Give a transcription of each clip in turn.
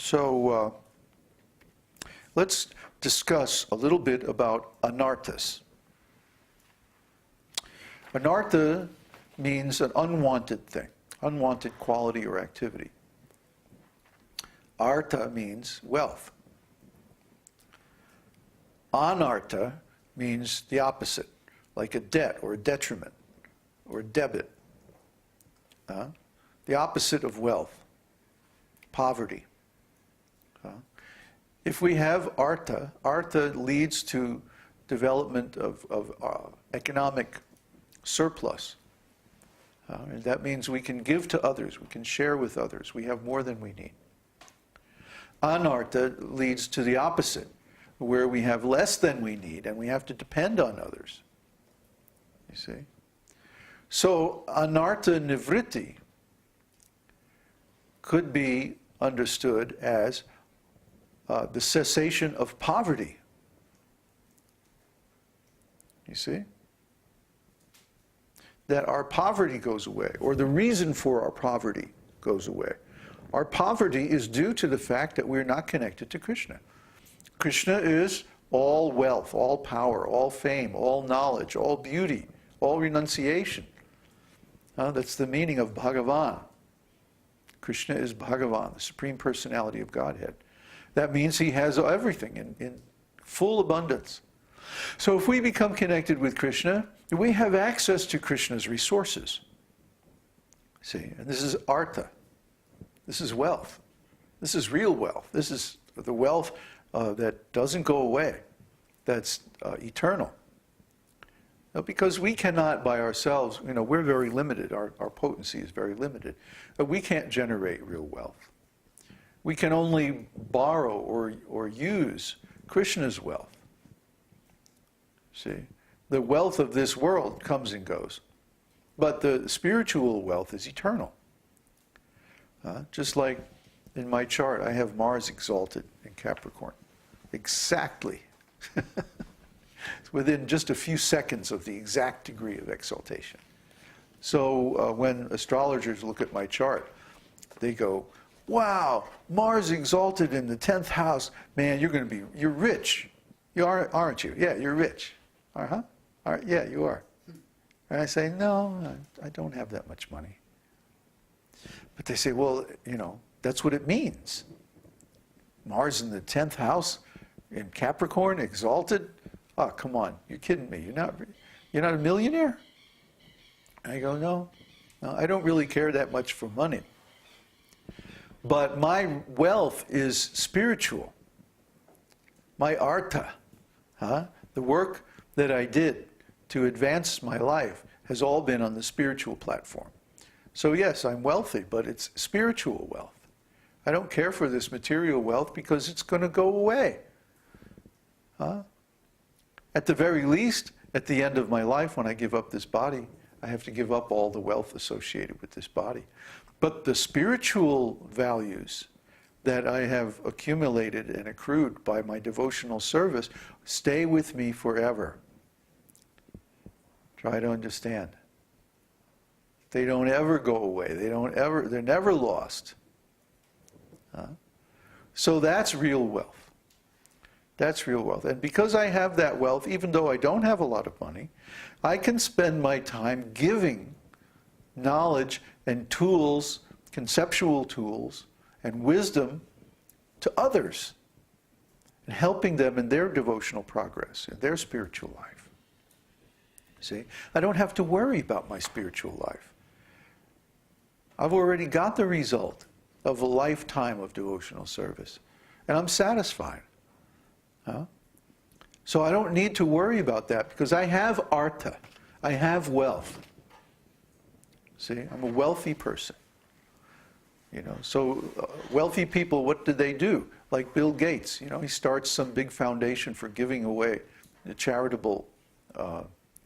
So let's discuss a little bit about Anarthas. Anartha means an unwanted thing, unwanted quality or activity. Artha means wealth. Anartha means the opposite, like a debt or a detriment or a debit. The opposite of wealth, poverty. If we have artha, artha leads to development of economic surplus. And that means we can give to others, we can share with others, we have more than we need. Anartha leads to the opposite, where we have less than we need and we have to depend on others. You see? So, anartha nivritti could be understood as the cessation of poverty. You see? That our poverty goes away, or the reason for our poverty goes away. Our poverty is due to the fact that we're not connected to Krishna. Krishna is all wealth, all power, all fame, all knowledge, all beauty, all renunciation. That's the meaning of Bhagavan. Krishna is Bhagavan, the Supreme Personality of Godhead. That means he has everything in full abundance. So if we become connected with Krishna, we have access to Krishna's resources. See, and this is artha. This is wealth. This is real wealth. This is the wealth that doesn't go away, that's eternal. Because we cannot by ourselves, we're very limited. Our potency is very limited. But we can't generate real wealth. We can only borrow or use Krishna's wealth. See, the wealth of this world comes and goes. But the spiritual wealth is eternal. Just like in my chart, I have Mars exalted in Capricorn. Exactly. It's within just a few seconds of the exact degree of exaltation. So when astrologers look at my chart, they go, wow, Mars exalted in the 10th house. Man, you're rich. You aren't you? Yeah, you're rich. Uh-huh. All right, yeah, you are. And I say, no, I don't have that much money. But they say, well, that's what it means. Mars in the 10th house in Capricorn, exalted? Oh, come on, you're kidding me. You're not a millionaire? And I go, no, I don't really care that much for money. But my wealth is spiritual. My artha, the work that I did to advance my life has all been on the spiritual platform. So yes, I'm wealthy, but it's spiritual wealth. I don't care for this material wealth because it's going to go away. At the very least, at the end of my life, when I give up this body, I have to give up all the wealth associated with this body. But the spiritual values that I have accumulated and accrued by my devotional service stay with me forever. Try to understand. They don't ever go away. They're never lost. So that's real wealth. That's real wealth. And because I have that wealth, even though I don't have a lot of money, I can spend my time giving knowledge and tools, conceptual tools, and wisdom to others, and helping them in their devotional progress, in their spiritual life. See, I don't have to worry about my spiritual life. I've already got the result of a lifetime of devotional service, and I'm satisfied. So I don't need to worry about that because I have artha, I have wealth. See, I'm a wealthy person. So wealthy people, what do they do? Like Bill Gates, he starts some big foundation for giving away charitable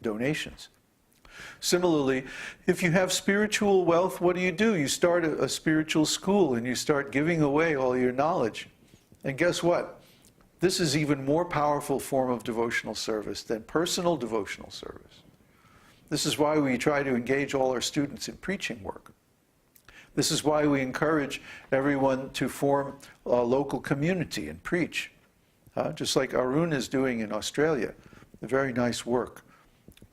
donations. Similarly, if you have spiritual wealth, what do? You start a spiritual school and you start giving away all your knowledge. And guess what? This is even more powerful form of devotional service than personal devotional service. This is why we try to engage all our students in preaching work. This is why we encourage everyone to form a local community and preach. Just like Arun is doing in Australia, a very nice work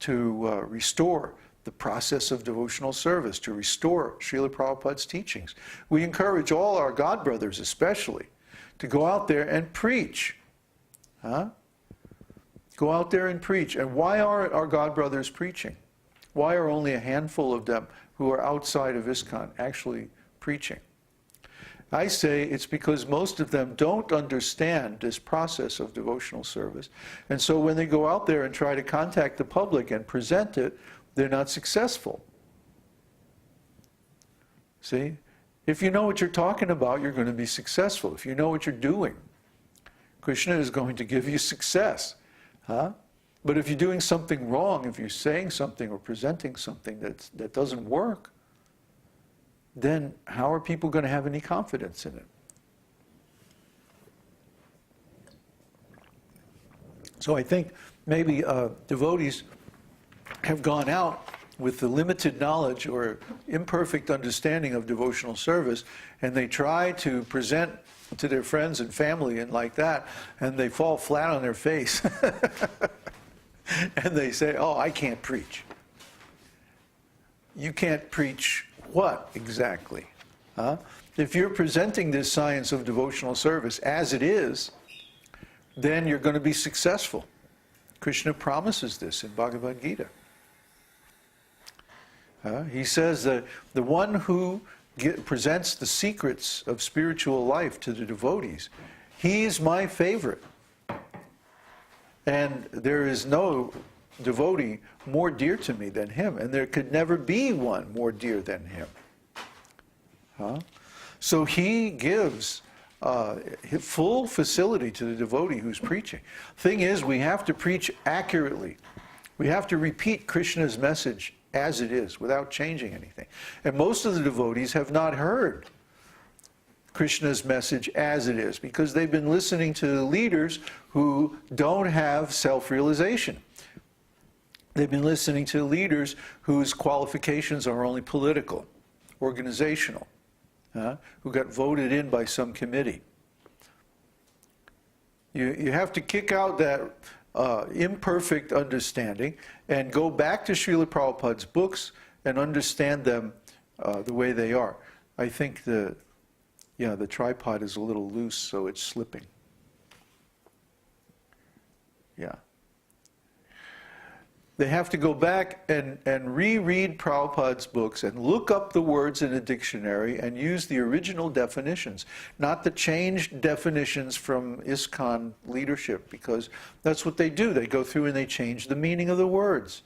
to restore the process of devotional service, to restore Srila Prabhupada's teachings. We encourage all our God brothers especially to go out there and preach. Go out there and preach. And why are our God brothers preaching? Why are only a handful of them who are outside of ISKCON actually preaching? I say it's because most of them don't understand this process of devotional service. And so when they go out there and try to contact the public and present it, they're not successful. See? If you know what you're talking about, you're going to be successful. If you know what you're doing, Krishna is going to give you success. But if you're doing something wrong, if you're saying something or presenting something that doesn't work, then how are people going to have any confidence in it? So I think maybe devotees have gone out with the limited knowledge or imperfect understanding of devotional service, and they try to present to their friends and family and like that, and they fall flat on their face. And they say, oh, I can't preach. You can't preach what exactly? If you're presenting this science of devotional service as it is, then you're going to be successful. Krishna promises this in Bhagavad-gītā. He says that the one who presents the secrets of spiritual life to the devotees, he's my favorite. And there is no devotee more dear to me than him, and there could never be one more dear than him. So he gives full facility to the devotee who's preaching. Thing is, we have to preach accurately. We have to repeat Krishna's message as it is, without changing anything. And most of the devotees have not heard Krishna's message as it is, because they've been listening to the leaders who don't have self-realization. They've been listening to leaders whose qualifications are only political, organizational, who got voted in by some committee. You have to kick out that imperfect understanding and go back to Srila Prabhupada's books and understand them the way they are. I think the tripod is a little loose, so it's slipping. Yeah. They have to go back and reread Prabhupada's books and look up the words in a dictionary and use the original definitions, not the changed definitions from ISKCON leadership, because that's what they do. They go through and they change the meaning of the words.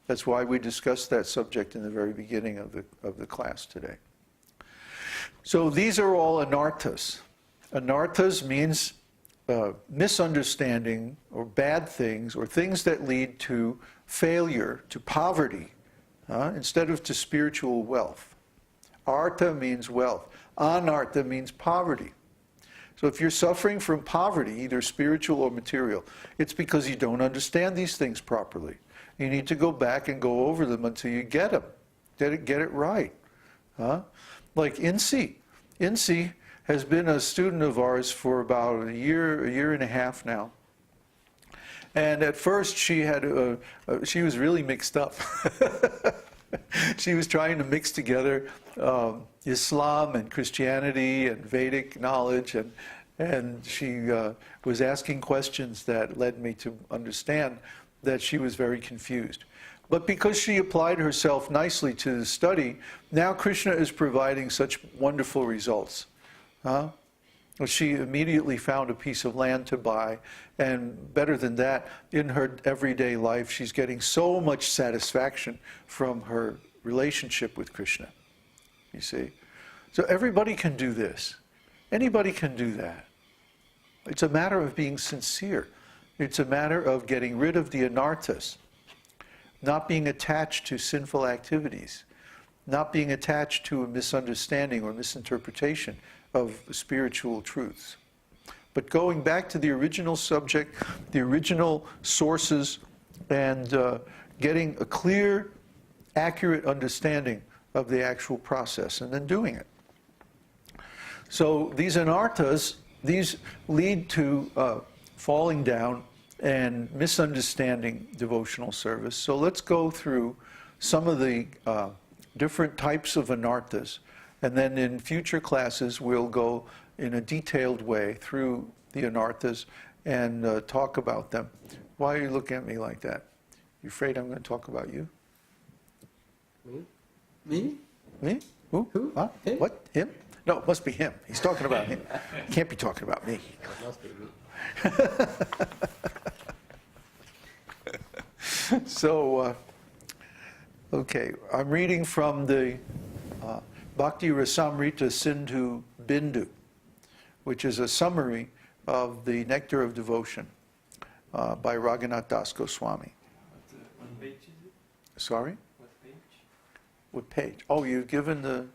That's why we discussed that subject in the very beginning of the class today. So these are all anarthas. Anarthas means misunderstanding or bad things or things that lead to failure, to poverty, instead of to spiritual wealth. Artha means wealth. Anartha means poverty. So if you're suffering from poverty, either spiritual or material, it's because you don't understand these things properly. You need to go back and go over them until you get them. Get it right. Like Insi. Insi has been a student of ours for about a year and a half now. And at first she was really mixed up. She was trying to mix together Islam and Christianity and Vedic knowledge, and she was asking questions that led me to understand that she was very confused. But because she applied herself nicely to the study, now Krishna is providing such wonderful results. She immediately found a piece of land to buy, and better than that, in her everyday life, she's getting so much satisfaction from her relationship with Krishna. You see? So everybody can do this. Anybody can do that. It's a matter of being sincere. It's a matter of getting rid of the anarthas, not being attached to sinful activities, not being attached to a misunderstanding or misinterpretation of spiritual truths. But going back to the original subject, the original sources, and getting a clear, accurate understanding of the actual process, and then doing it. So these anarthas, these lead to falling down and misunderstanding devotional service. So let's go through some of the different types of anarthas, and then in future classes we'll go in a detailed way through the anarthas and talk about them. Why are you looking at me like that? You afraid I'm going to talk about you? Me? Me? Me? Who? Who? Huh? Him? What? Him? No, it must be him. He's talking about him. He can't be talking about me. It must be me. So, okay, I'm reading from the Bhagavad-gītā, which is a summary of the Nectar of Devotion by Raghunath Das Goswami. What page is it? Sorry? What page? What page? Oh, you've given the